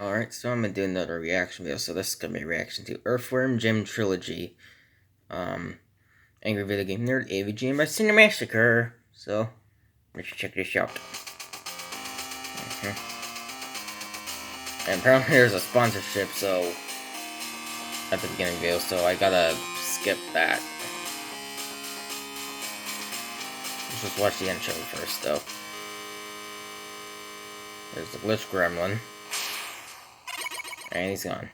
Alright, so I'm gonna do another reaction video. So this is gonna be a reaction to Earthworm Jim Trilogy. Angry Video Game Nerd, AVGN by Cinemassacre. So, let's check this out. And apparently there's a sponsorship, so at the beginning of the video, so I gotta skip that. Let's just watch the intro first, though. There's the glitch gremlin. And he's gone.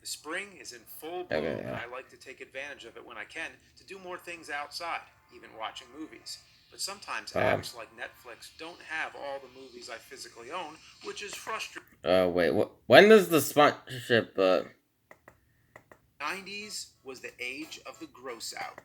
The spring is in full bloom, Okay, and I like to take advantage of it when I can to do more things outside, even watching movies. But sometimes apps like Netflix don't have all the movies I physically own, which is frustrating. Wait, when does the sponsorship, 90s was the age of the gross out.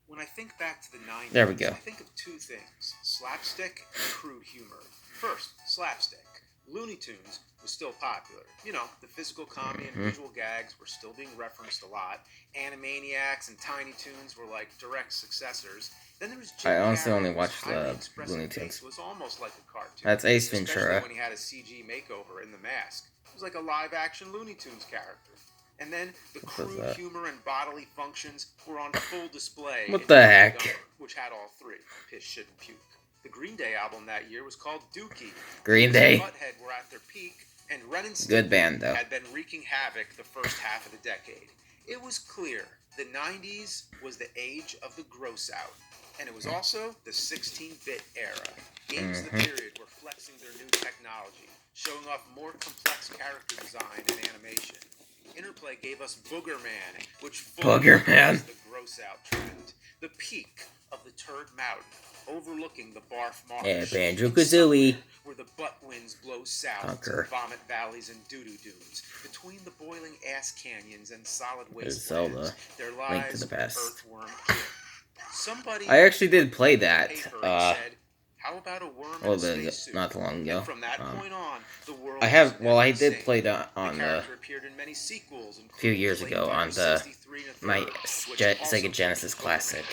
When I think back to the 90s, there we go. I think of two things, slapstick and crude humor. First, slapstick. Looney Tunes was still popular. You know, the physical comedy and visual gags were still being referenced a lot. Animaniacs and Tiny Toons were like direct successors. Then there was Jim I honestly Carrey, only whose watched highly the expressive Looney face Tunes. was almost like a cartoon. That's Ace Ventura. Especially when he had a CG makeover in The Mask. It was like a live-action Looney Tunes character. And then the crude humor and bodily functions were on full display. What the heck? Gummer, which had all three: piss, shit, and puke. The Green Day album that year was called Dookie. Green Day. Butthead were at their peak, and Ren and Good Stimpy band, though. had been wreaking havoc the first half of the decade. It was clear the 90s was the age of the gross out, and it was also the 16-bit era. Games of the period were flexing their new technology, showing off more complex character design and animation. Interplay gave us Booger Man, which fully was the gross out trend. The peak of the Turd Mountain, overlooking the Barf Marsh. Yeah, Banjo-Kazooie. Where the butt winds blow south to vomit valleys and doo-doo dunes. Between the boiling ass canyons and solid wastelands, there lies Earthworm Jim. Somebody I actually did play that. said, how about a worm in a spacesuit? Not too long ago. And from that point on, the world I did play that on appeared in many sequels, a few years ago on my Sega Genesis Classic.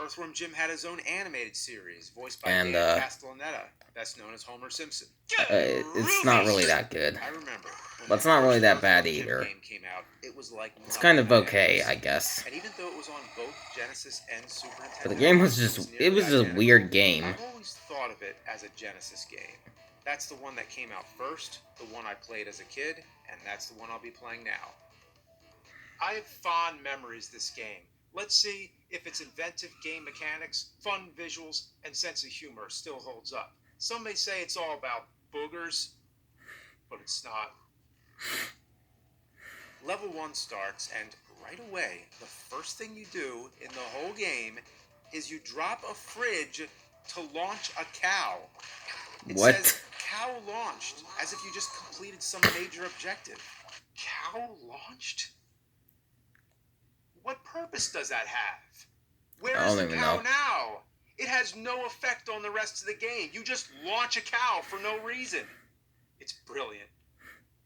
Earthworm Jim had his own animated series, voiced by Dan Castellaneta, best known as Homer Simpson. It's not really that good. I remember. But it's not really that bad either. Came out, it was like it's kind of okay, I guess. And even though it was on both Genesis and Super Nintendo, but the game was just a weird game. I've always thought of it as a Genesis game. That's the one that came out first, the one I played as a kid, and that's the one I'll be playing now. I have fond memories of this game. Let's see if its inventive game mechanics, fun visuals, and sense of humor still holds up. Some may say it's all about boogers, but it's not. Level 1 starts, and right away, the first thing you do in the whole game is you drop a fridge to launch a cow. It says, cow launched, as if you just completed some major objective. Cow launched? What purpose does that have? Where is the cow now? It has no effect on the rest of the game. You just launch a cow for no reason. It's brilliant.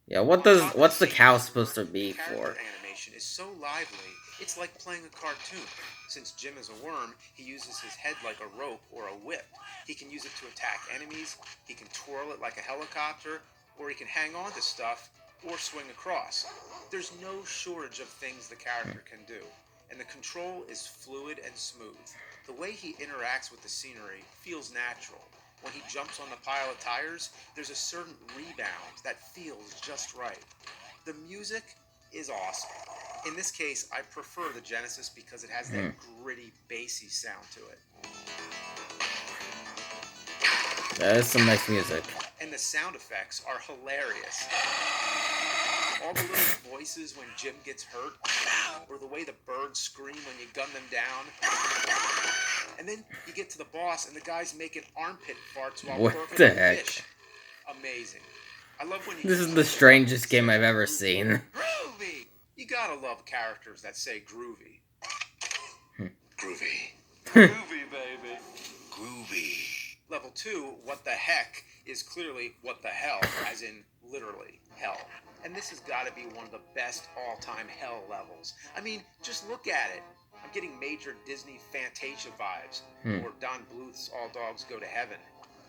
Yeah, what's the cow supposed to be for? Animation is so lively, it's like playing a cartoon. Since Jim is a worm, he uses his head like a rope or a whip. He can use it to attack enemies, he can twirl it like a helicopter, or he can hang on to stuff or swing across. There's no shortage of things the character can do, and the control is fluid and smooth. The way he interacts with the scenery feels natural. When he jumps on the pile of tires, there's a certain rebound that feels just right. The music is awesome. In this case, I prefer the Genesis because it has that gritty, bassy sound to it. That is some nice music. And the sound effects are hilarious. All the little voices when Jim gets hurt, or the way the birds scream when you gun them down. And then you get to the boss, and the guy's making armpit farts while burping a fish. Amazing. I love when this is the strangest game I've ever seen. Groovy! You gotta love characters that say groovy. Groovy. Groovy, baby. Groovy. Level 2, what the heck, is clearly what the hell, as in literally hell. And this has got to be one of the best all-time hell levels. I mean, just look at it. I'm getting major Disney Fantasia vibes, or Don Bluth's All Dogs Go to Heaven.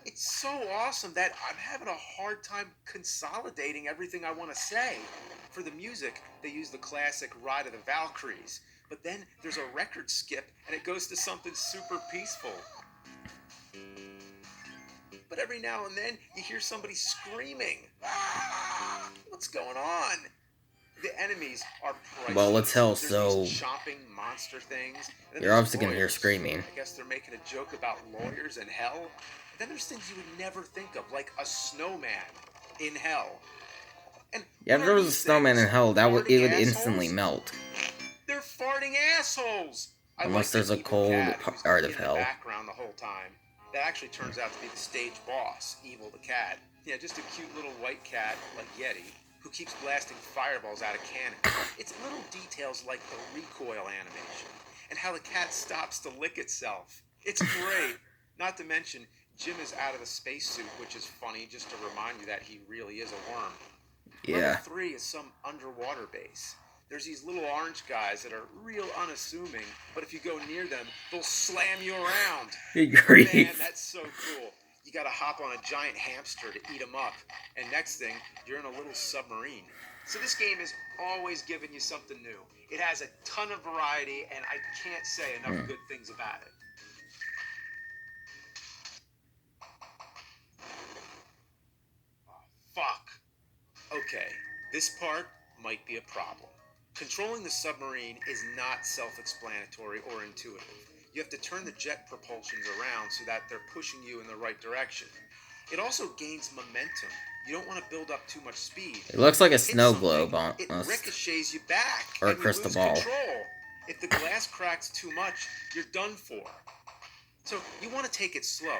It's so awesome that I'm having a hard time consolidating everything I want to say. For the music, they use the classic Ride of the Valkyries, but then there's a record skip and it goes to something super peaceful. But every now and then you hear somebody screaming. Ah! What's going on? The enemies are priceless. Well, let's tell, There's so these chomping monster things. And then you're there's obviously gonna hear lawyers. screaming. I guess they're making a joke about lawyers in hell. And then there's things you would never think of, like a snowman in hell. And Yeah, if what there are was a these snowman in things? hell, it would Farting instantly assholes? melt. They're farting assholes. I Unless like there's the a evil cold cat who's part of in the hell. background the whole time. That actually turns out to be the stage boss, Evil the cat. Yeah, just a cute little white cat like Yeti who keeps blasting fireballs out of cannons. It's little details like the recoil animation and how the cat stops to lick itself. It's great. Not to mention, Jim is out of the spacesuit, which is funny just to remind you that he really is a worm. Yeah. Level 3 is some underwater base. There's these little orange guys that are real unassuming, but if you go near them, they'll slam you around. Good grief. Man, that's so cool. You gotta hop on a giant hamster to eat them up. And next thing, you're in a little submarine. So this game is always giving you something new. It has a ton of variety, and I can't say enough good things about it. Oh, fuck. Okay, this part might be a problem. Controlling the submarine is not self-explanatory or intuitive. You have to turn the jet propulsions around so that they're pushing you in the right direction. It also gains momentum. You don't want to build up too much speed. It looks like a Hit snow something, globe it almost. ricochets you back, Or a and you crystal lose ball. control. If the glass cracks too much, you're done for. So you want to take it slow.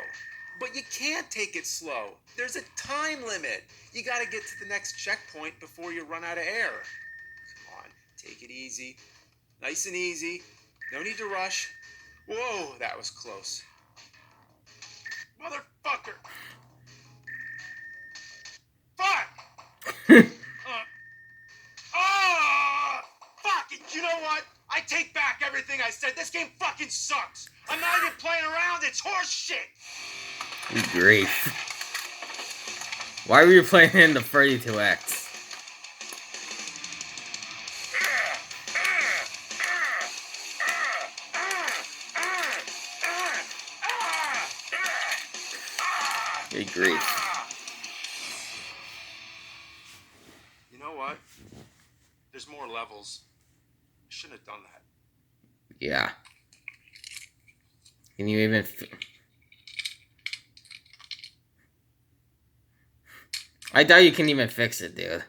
But you can't take it slow. There's a time limit. You got to get to the next checkpoint before you run out of air. Come on, take it easy. Nice and easy. No need to rush. Whoa, that was close. Motherfucker! Fuck! Fuck! You know what? I take back everything I said. This game fucking sucks. I'm not even playing around. It's horse shit. Good grief. Why were you playing in the 32X? Good grief. You know what? There's more levels. Shouldn't have done that. Yeah. Can you even... I doubt you can even fix it, dude.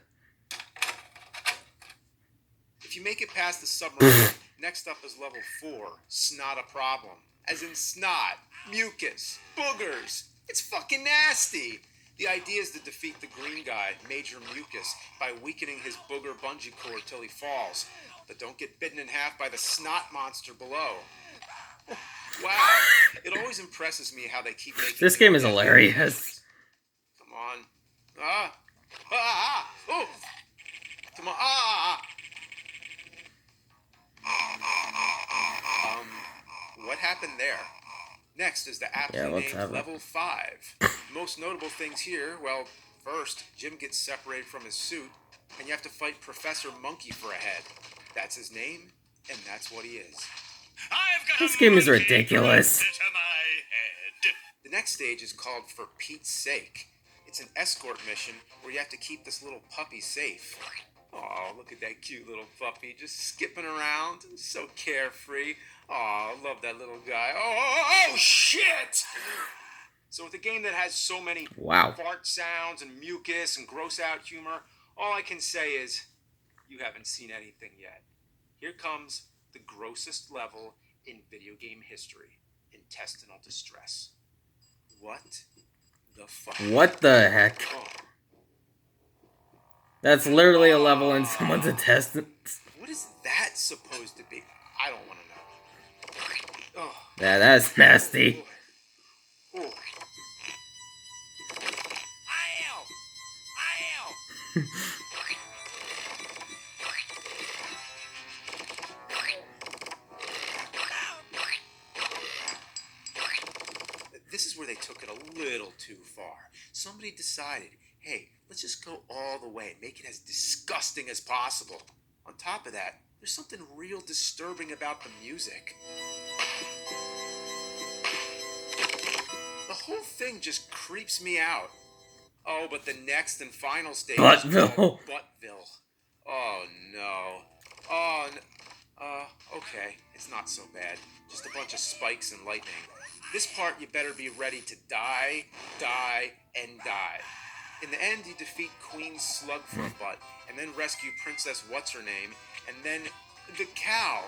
If you make it past the submarine, next up is level 4, Snot a Problem. As in snot, mucus, boogers. It's fucking nasty. The idea is to defeat the green guy, Major Mucus, by weakening his booger bungee cord till he falls. But don't get bitten in half by the snot monster below. Wow, it always impresses me how they keep making This game is hilarious. Come on. Oh! Come on, what happened there? Next is the aptly named Level 5. Most notable things here, well, first, Jim gets separated from his suit, and you have to fight Professor Monkey for a head. That's his name, and that's what he is. This game is ridiculous. The next stage is called For Pete's Sake. It's an escort mission where you have to keep this little puppy safe. Oh, look at that cute little puppy just skipping around, so carefree. Oh, I love that little guy. Oh, shit! So with a game that has so many fart sounds and mucus and gross out humor, all I can say is, you haven't seen anything yet. Here comes the grossest level in video game history, Intestinal Distress. What the fuck? What the heck? Oh. That's literally a level in someone's intestines. What is that supposed to be? I don't want to know. Oh. Yeah, that's nasty. Oh. This is where they took it a little too too far. Somebody decided, hey, let's just go all the way, make it as disgusting as possible. On top of that, there's something real disturbing about the music. The whole thing just creeps me out. Oh, but the next and final stage is called Buttville. Oh, no. Oh, okay. It's not so bad. Just a bunch of spikes and lightning. This part, you better be ready to die, and die. In the end, you defeat Queen Slug for a butt, and then rescue Princess What's-Her-Name, and then the cow.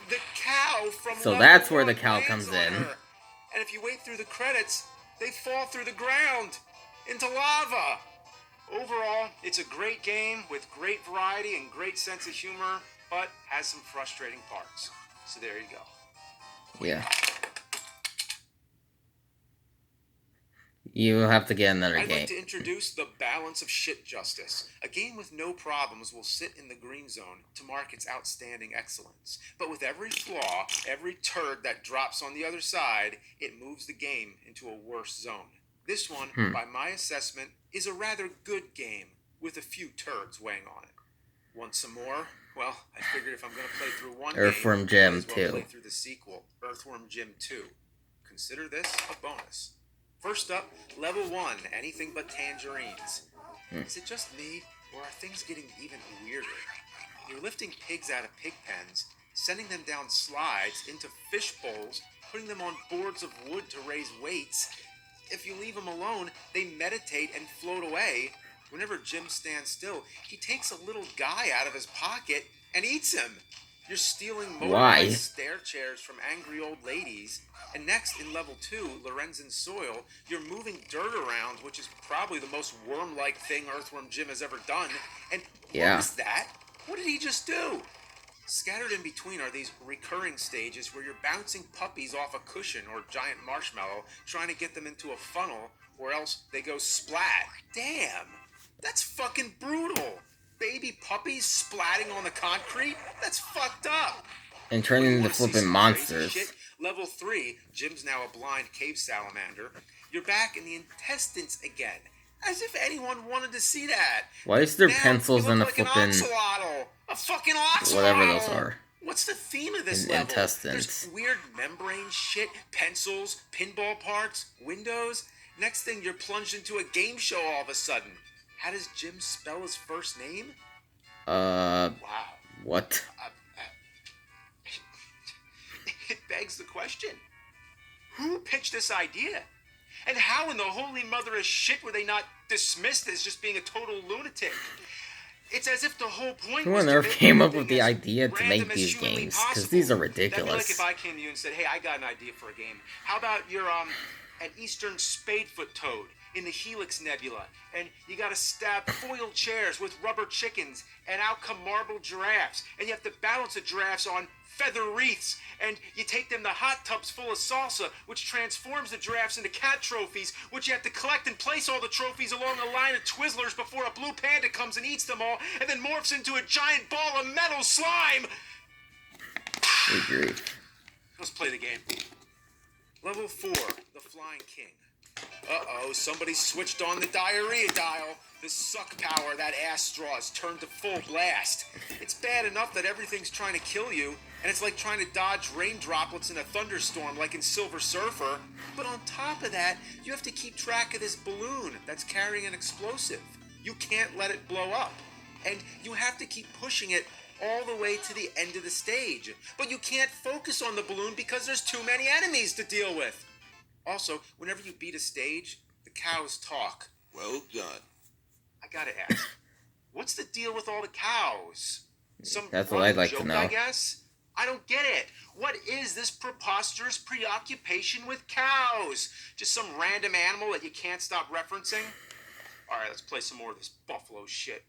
The cow from So level that's where the one cow lands comes on in. her. And if you wait through the credits, they fall through the ground into lava. Overall, it's a great game with great variety and great sense of humor, but has some frustrating parts. So there you go. Yeah. You have to get another I'd game. like to introduce the Balance of Shit Justice. A game with no problems will sit in the green zone to mark its outstanding excellence. But with every flaw, every turd that drops on the other side, it moves the game into a worse zone. This one, by my assessment, is a rather good game with a few turds weighing on it. Want some more? Well, I figured if I'm going to play through one Earthworm game, I Jim might as well 2. play through the sequel, Earthworm Jim 2. Consider this a bonus. First up, level 1, anything but tangerines. Is it just me, or are things getting even weirder? You're lifting pigs out of pig pens, sending them down slides into fish bowls, putting them on boards of wood to raise weights. If you leave them alone, they meditate and float away. Whenever Jim stands still, he takes a little guy out of his pocket and eats him. You're stealing motorized stair chairs from angry old ladies. And next, in level 2, Lorenzen Soil, you're moving dirt around, which is probably the most worm-like thing Earthworm Jim has ever done. And what was that? What did he just do? Scattered in between are these recurring stages where you're bouncing puppies off a cushion or giant marshmallow, trying to get them into a funnel, or else they go splat. Damn! That's fucking brutal! Baby puppies splatting on the concrete? That's fucked up! And turning into flipping monsters. Level 3, Jim's now a blind cave salamander. You're back in the intestines again. As if anyone wanted to see that. Why is there now, pencils in the like flipping... A fucking oxalotl! Whatever those are. What's the theme of this level? Intestines. There's weird membrane shit, pencils, pinball parts, windows. Next thing, you're plunged into a game show all of a sudden. How does Jim spell his first name? Wow. What? It begs the question. Who pitched this idea? And how in the holy mother of shit were they not dismissed as just being a total lunatic? It's as if the whole point Who was on to earth make came up everything with the as idea to random make as these humanly games? Because possible. these are That'd be like ridiculous. if I came to you and said, hey, I got an idea for a game. How about you're an eastern spadefoot toad in the Helix Nebula, and you gotta stab foil chairs with rubber chickens, and out come marble giraffes, and you have to balance the giraffes on feather wreaths, and you take them to hot tubs full of salsa, which transforms the giraffes into cat trophies, which you have to collect and place all the trophies along a line of Twizzlers before a blue panda comes and eats them all, and then morphs into a giant ball of metal slime! Agreed. Let's play the game. Level 4, the Flying King. Uh-oh, somebody switched on the diarrhea dial. The suck power, that ass straw is turned to full blast. It's bad enough that everything's trying to kill you, and it's like trying to dodge rain droplets in a thunderstorm like in Silver Surfer. But on top of that, you have to keep track of this balloon that's carrying an explosive. You can't let it blow up. And you have to keep pushing it all the way to the end of the stage. But you can't focus on the balloon because there's too many enemies to deal with. Also, whenever you beat a stage, the cows talk. Well done. I gotta ask, what's the deal with all the cows? Some That's what I'd like joke, to know. I guess? I don't get it. What is this preposterous preoccupation with cows? Just some random animal that you can't stop referencing? Alright, let's play some more of this buffalo shit.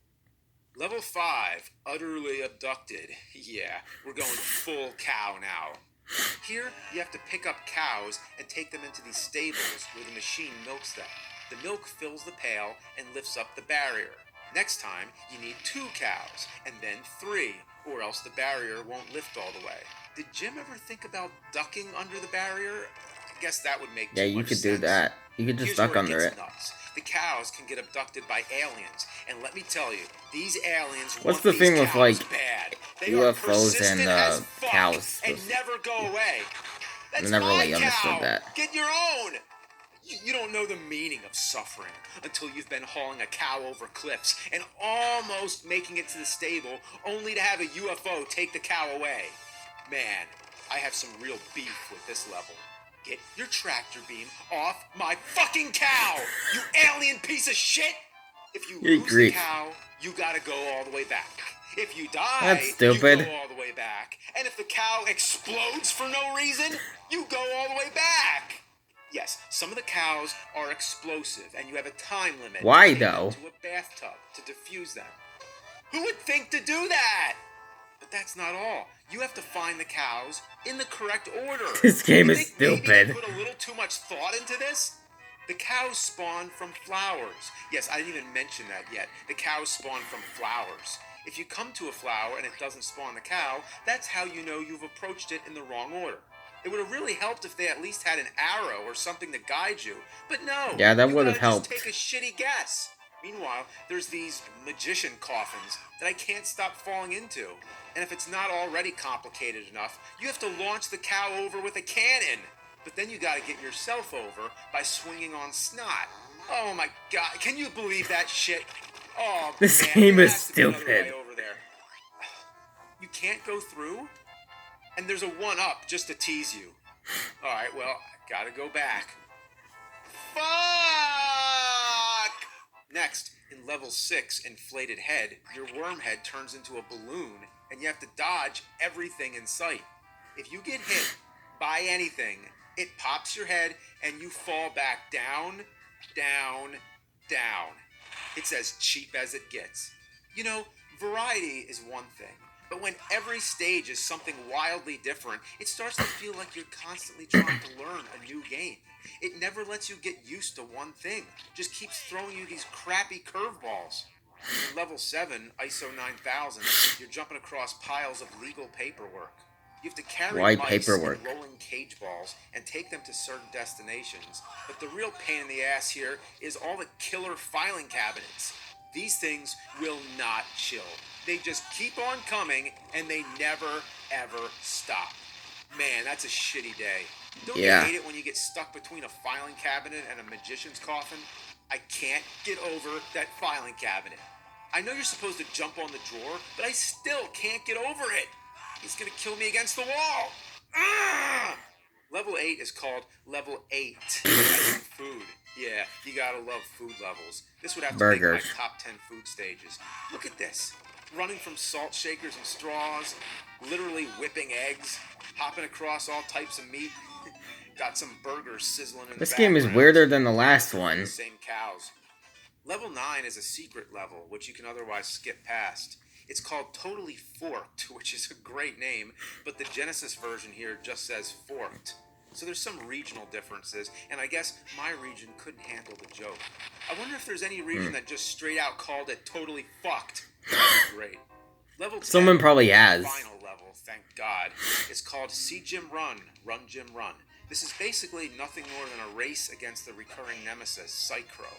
Level 5, Utterly Abducted. Yeah, we're going full cow now. Here, you have to pick up cows and take them into these stables where the machine milks them. The milk fills the pail and lifts up the barrier. Next time, you need 2 cows, and then 3, or else the barrier won't lift all the way. Did Jim ever think about ducking under the barrier? I guess that would make Yeah, too you much could sense. do that. You could just Here's duck where under gets it. nuts. The cows can get abducted by aliens, and let me tell you, these aliens What's want the these thing with, cows like, bad. They are UFOs and persistent as fuck cows? and never go away. I That's never my really understood cow. that. Get your own. You don't know the meaning of suffering until you've been hauling a cow over cliffs and almost making it to the stable only to have a UFO take the cow away. Man, I have some real beef with this level. Get your tractor beam off my fucking cow, you alien piece of shit! If you Good lose grief. the cow, you gotta go all the way back. If you die, That's you stupid. go all the way back. And if the cow explodes for no reason, you go all the way back. Yes, some of the cows are explosive, and you have a time limit Why, to take though? them to a bathtub to defuse them. Who would think to do that? But that's not all. You have to find the cows in the correct order. This game You is think maybe they stupid. put a little too much thought into this? The cows spawn from flowers. Yes, I didn't even mention that yet. The cows spawn from flowers. If you come to a flower and it doesn't spawn the cow, that's how you know you've approached it in the wrong order. It would have really helped if they at least had an arrow or something to guide you. But no, Yeah, that you would have gotta just helped. take a shitty guess. Meanwhile, there's these magician coffins that I can't stop falling into. And if it's not already complicated enough, you have to launch the cow over with a cannon. But then you gotta get yourself over by swinging on snot. Oh my god, can you believe that shit? Oh, This man, game there is has to be another stupid. way over there. You can't go through? And there's a one-up just to tease you. Alright, well, I gotta go back. Fuck! Next, in level 6, Inflated Head, your worm head turns into a balloon, and you have to dodge everything in sight. If you get hit by anything, it pops your head, and you fall back down, down, down. It's as cheap as it gets. You know, variety is one thing, but when every stage is something wildly different, it starts to feel like you're constantly trying to learn a new game. It never lets you get used to one thing, just keeps throwing you these crappy curveballs. In level 7, ISO 9000, you're jumping across piles of legal paperwork. You have to carry Why mice paperwork? in rolling cage balls and take them to certain destinations. But the real pain in the ass here is all the killer filing cabinets. These things will not chill. They just keep on coming, and they never, ever stop. Man, that's a shitty day. Don't Yeah. you hate it when you get stuck between a filing cabinet and a magician's coffin? I can't get over that filing cabinet. I know you're supposed to jump on the drawer, but I still can't get over it. He's gonna kill me against the wall. Ah! Level 8 is called Level 8. As in food. Yeah, you gotta love food levels. This would have to make my Burgers. top 10 food stages. Look at this. Running from salt shakers and straws, literally whipping eggs, hopping across all types of meat. Got some burgers sizzling in This the game is background. weirder than the last one. The same cows. Level 9 is a secret level, which you can otherwise skip past. It's called Totally Forked, which is a great name, but the Genesis version here just says Forked. So there's some regional differences, and I guess my region couldn't handle the joke. I wonder if there's any region that just straight out called it Totally Fucked. That'd be great. Level 10, Someone probably has. final level, thank God. It's called See Jim Run, Run Jim Run. This is basically nothing more than a race against the recurring nemesis, Psychro.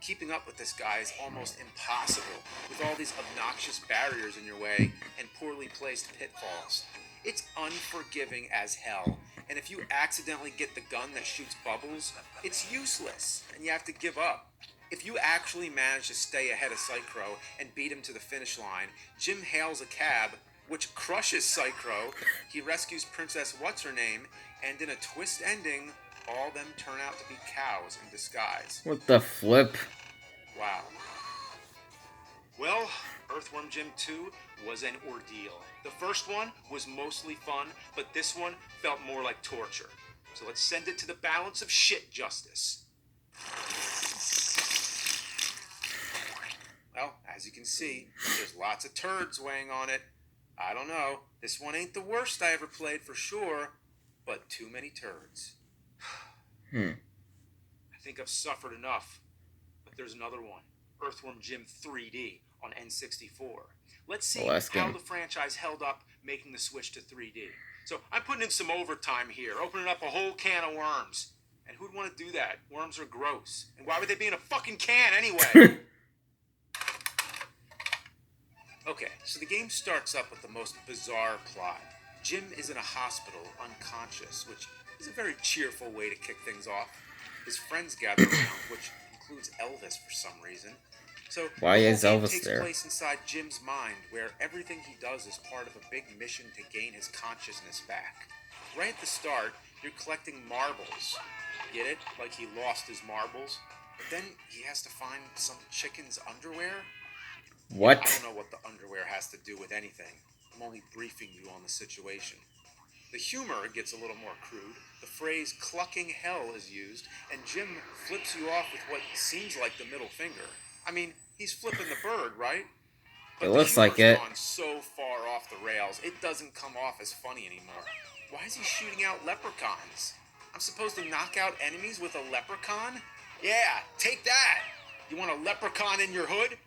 Keeping up with this guy is almost impossible, with all these obnoxious barriers in your way and poorly placed pitfalls. It's unforgiving as hell, and if you accidentally get the gun that shoots bubbles, it's useless, and you have to give up. If you actually manage to stay ahead of Psychro and beat him to the finish line, Jim hails a cab, which crushes Psychro, he rescues Princess What's-Her-Name, and in a twist ending, all them turn out to be cows in disguise. What the flip? Wow. Well, Earthworm Jim 2 was an ordeal. The first one was mostly fun, but this one felt more like torture. So let's send it to the balance of shit justice. Well, as you can see, there's lots of turds weighing on it. I don't know, this one ain't the worst I ever played for sure, but too many turds. I think I've suffered enough. But there's another one. Earthworm Jim 3D on N64. Let's see The last how game. the franchise held up making the switch to 3D. So I'm putting in some overtime here, opening up a whole can of worms. And who'd want to do that? Worms are gross. And why would they be in a fucking can anyway? Okay, so the game starts up with the most bizarre plot. Jim is in a hospital, unconscious, which is a very cheerful way to kick things off. His friends gather around, which includes Elvis for some reason. So Why the whole is game Elvis takes there? place inside Jim's mind, where everything he does is part of a big mission to gain his consciousness back. Right at the start, you're collecting marbles. Get it? Like he lost his marbles. But then he has to find some chicken's underwear. What? I don't know what the underwear has to do with anything. I'm only briefing you on the situation. The humor gets a little more crude. The phrase clucking hell is used, and Jim flips you off with what seems like the middle finger. I mean, he's flipping the bird, right? But It looks like it. gone so far off the rails, it doesn't come off as funny anymore. Why is he shooting out leprechauns? I'm supposed to knock out enemies with a leprechaun? Yeah, take that! You want a leprechaun in your hood?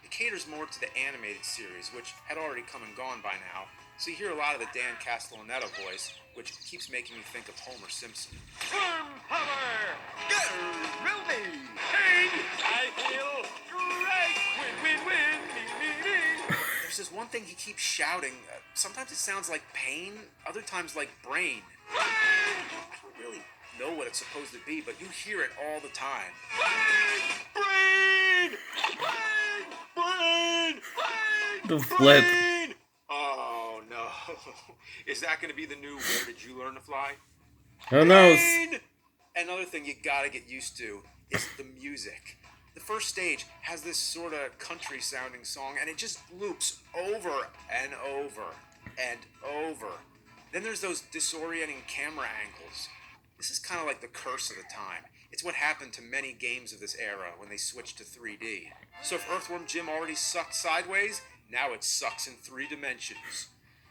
It caters more to the animated series, which had already come and gone by now, so you hear a lot of the Dan Castellaneta voice, which keeps making me think of Homer Simpson. Firm power! Go! Ruby! Hey! I feel great! Win, win, win! Me, me, me! There's this one thing he keeps shouting. Sometimes it sounds like pain, other times like brain. I don't really know what it's supposed to be, but you hear it all the time. Brain! Brain! Brain! Brain! The flip. Brain! Oh no. Is that going to be the new Where Did You Learn to Fly? Who knows? Brain! Another thing you gotta get used to is the music. The first stage has this sort of country sounding song, and it just loops over and over and over. Then there's those disorienting camera angles. This is kind of like the curse of the time. It's what happened to many games of this era when they switched to 3D. So if Earthworm Jim already sucked sideways, now it sucks in 3 dimensions.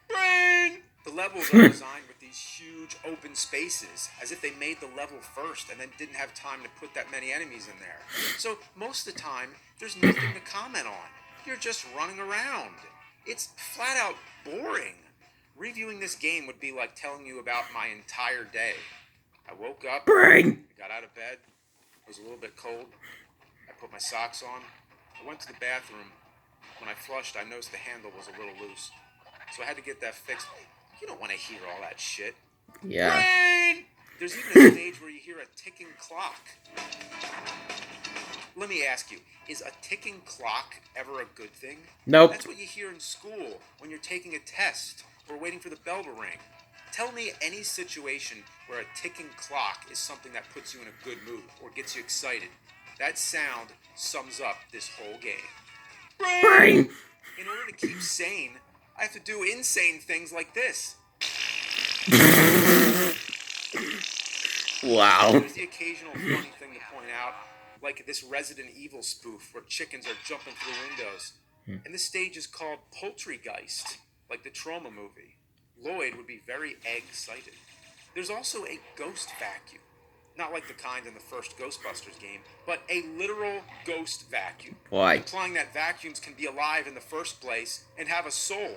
Brain! The levels are designed with these huge open spaces, as if they made the level first and then didn't have time to put that many enemies in there. So most of the time, there's nothing to comment on. You're just running around. It's flat out boring. Reviewing this game would be like telling you about my entire day. I woke up, Brain! I got out of bed, it was a little bit cold, I put my socks on, I went to the bathroom. When I flushed, I noticed the handle was a little loose. So I had to get that fixed. You don't want to hear all that shit. Yeah. Brain! There's even a stage where you hear a ticking clock. Let me ask you, is a ticking clock ever a good thing? Nope. That's what you hear in school when you're taking a test or waiting for the bell to ring. Tell me any situation where a ticking clock is something that puts you in a good mood or gets you excited. That sound sums up this whole game. Brain! In order to keep sane, I have to do insane things like this. Wow. There's the occasional funny thing to point out, like this Resident Evil spoof where chickens are jumping through windows. And this stage is called Poultrygeist, like the Trauma movie. Lloyd would be very egg-cited. There's also a ghost vacuum. Not like the kind in the first Ghostbusters game, but a literal ghost vacuum. Why? Implying that vacuums can be alive in the first place and have a soul.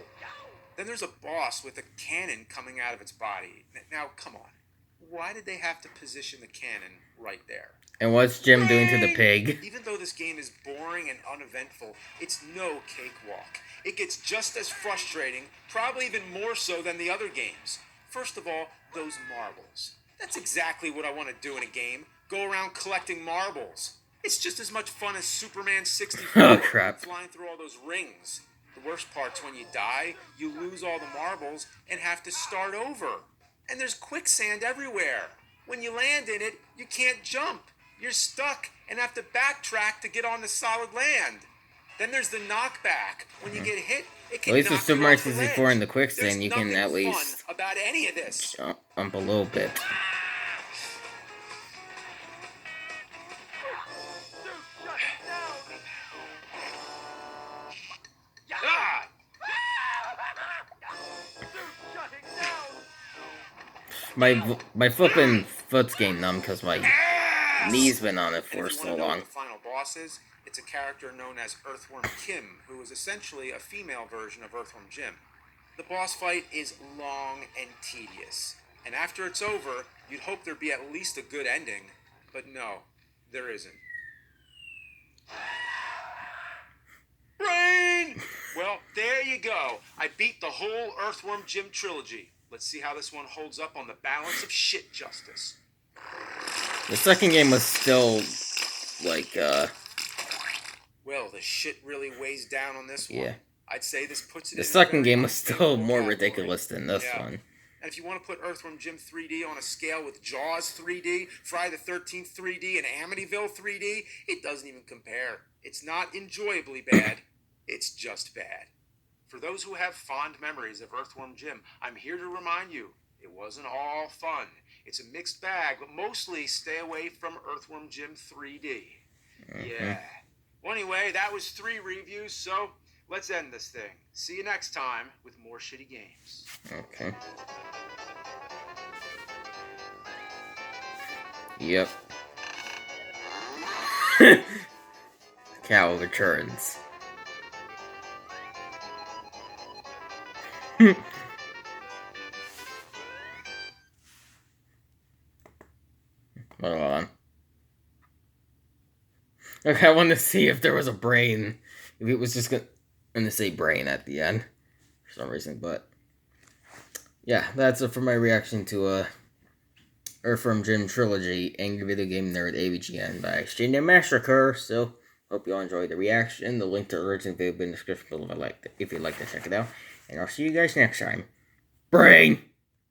Then there's a boss with a cannon coming out of its body. Now, come on. Why did they have to position the cannon right there? And what's Jim doing to the pig? Even though this game is boring and uneventful, it's no cakewalk. It gets just as frustrating, probably even more so than the other games. First of all, those marbles. That's exactly what I want to do in a game. Go around collecting marbles. It's just as much fun as Superman 64. Oh, crap. Flying through all those rings. The worst part's when you die, you lose all the marbles and have to start over. And there's quicksand everywhere. When you land in it, you can't jump. You're stuck and have to backtrack to get on the solid land. Then there's the knockback. When you get hit, it can At least with knock you Super Mario off the 64 ledge. in the quicksand, There's you can nothing at least fun about any of this. jump a little bit. Ah! My flipping foot's getting numb because my knee's been on it And for if you so want to know long. what the final boss is, it's a character known as Earthworm Kim, who is essentially a female version of Earthworm Jim. The boss fight is long and tedious, and after it's over, you'd hope there'd be at least a good ending, but no, there isn't. Brain! Well, there you go. I beat the whole Earthworm Jim trilogy. Let's see how this one holds up on the balance of shit justice. The second game was still, like, Well, the shit really weighs down on this one. yeah. I'd say this puts it The in second very game was still unfavorable more category. ridiculous than this Yeah. one. And if you want to put Earthworm Jim 3D on a scale with Jaws 3D, Friday the 13th 3D, and Amityville 3D, it doesn't even compare. It's not enjoyably bad. It's just bad. For those who have fond memories of Earthworm Jim, I'm here to remind you, it wasn't all fun. It's a mixed bag, but mostly stay away from Earthworm Jim 3D. Yeah. Well, anyway, that was 3 reviews, so let's end this thing. See you next time with more shitty games. Okay. Yep. Cow returns. Hold on. Okay, I wanted to see if there was a brain. If it was just gonna say brain at the end. For some reason, but... yeah, that's it for my reaction to, Earthworm Jim Trilogy, Angry Video Game Nerd AVGN by Cinemassacre. So, hope you all enjoyed the reaction. The link to the original video will be in the description below if you'd like to check it out. And I'll see you guys next time. Brain!